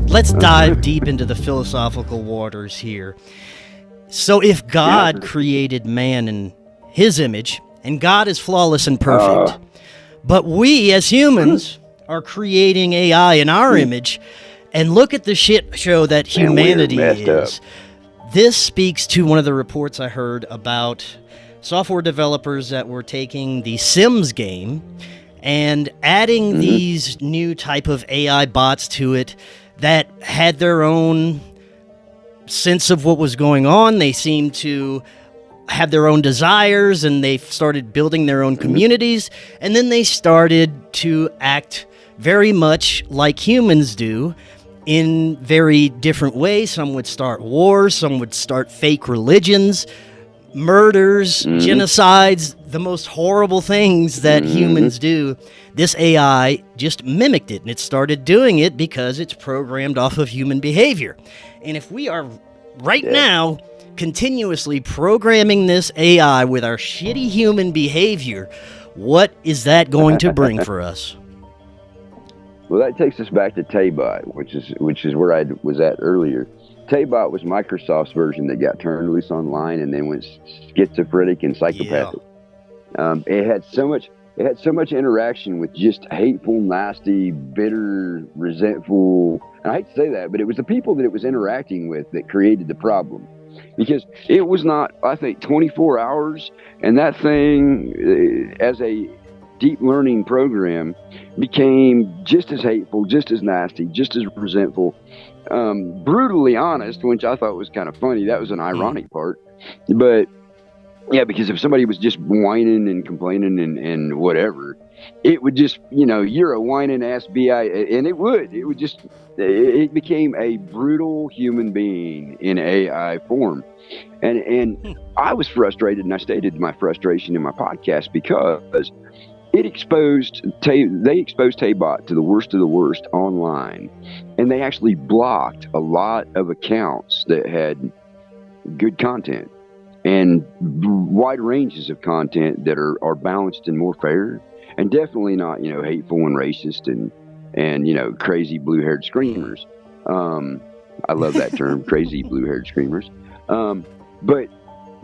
let's dive deep into the philosophical waters here. So if God created man in his image, and God is flawless and perfect, but we as humans are creating AI in our image, and look at the shit show that humanity is. This speaks to one of the reports I heard about software developers that were taking the Sims game and adding these new type of AI bots to it that had their own sense of what was going on. They seemed to have their own desires, and they started building their own communities, and then they started to act very much like humans do in very different ways. Some would start wars, some would start fake religions, murders, genocides, the most horrible things that humans do. This AI just mimicked it, and it started doing it because it's programmed off of human behavior. And if we are right now continuously programming this AI with our shitty human behavior, what is that going to bring for us? Well, that takes us back to Taybot, which is where I was at earlier. Taybot was Microsoft's version that got turned loose online and then went schizophrenic and psychopathic. It had so much interaction with just hateful, nasty, bitter, resentful. And I hate to say that, but it was the people that it was interacting with that created the problem. Because it was not, I think, 24 hours, and that thing, as a deep learning program, became just as hateful, just as nasty, just as resentful, brutally honest, which I thought was kind of funny. That was an ironic part. But yeah, because if somebody was just whining and complaining and whatever, it would just, you're a whining ass BI, and it became a brutal human being in AI form. And I was frustrated, and I stated my frustration in my podcast because they exposed Taybot to the worst of the worst online, and they actually blocked a lot of accounts that had good content and wide ranges of content that are balanced and more fair, and definitely not hateful and racist and crazy blue-haired screamers. I love that term, crazy blue-haired screamers. But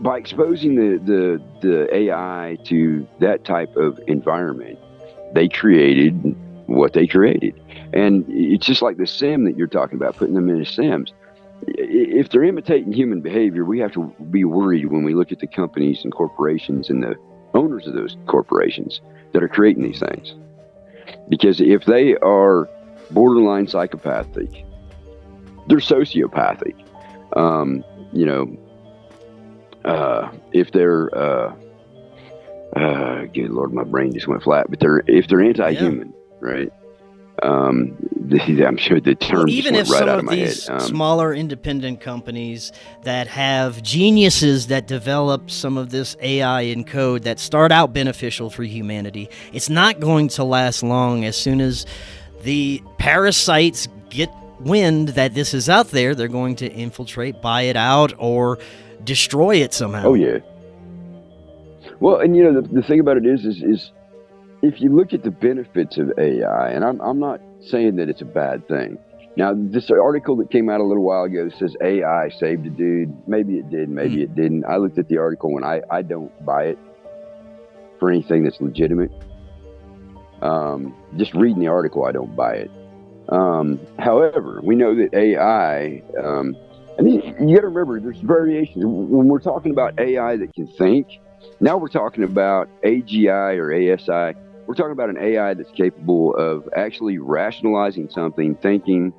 by exposing the AI to that type of environment, they created what they created. And it's just like the sim that you're talking about, putting them into sims. If they're imitating human behavior, we have to be worried when we look at the companies and corporations and the owners of those corporations that are creating these things. Because if they are borderline psychopathic, they're sociopathic. If they're good Lord, my brain just went flat. But if they're anti-human, right? I'm sure the term even just if went right out some of of my these head. smaller independent companies that have geniuses that develop some of this AI in code that start out beneficial for humanity, it's not going to last long. As soon as the parasites get wind that this is out there, they're going to infiltrate, buy it out, or destroy it somehow. Oh yeah. Well, and the thing about it is if you look at the benefits of AI, and I'm not saying that it's a bad thing. Now, this article that came out a little while ago says AI saved a dude. Maybe it did, maybe it didn't. I looked at the article and I don't buy it for anything that's legitimate. Just reading the article, I don't buy it. However, we know that AI, you got to remember, there's variations. When we're talking about AI that can think, now we're talking about AGI or ASI. We're talking about an AI that's capable of actually rationalizing something, thinking,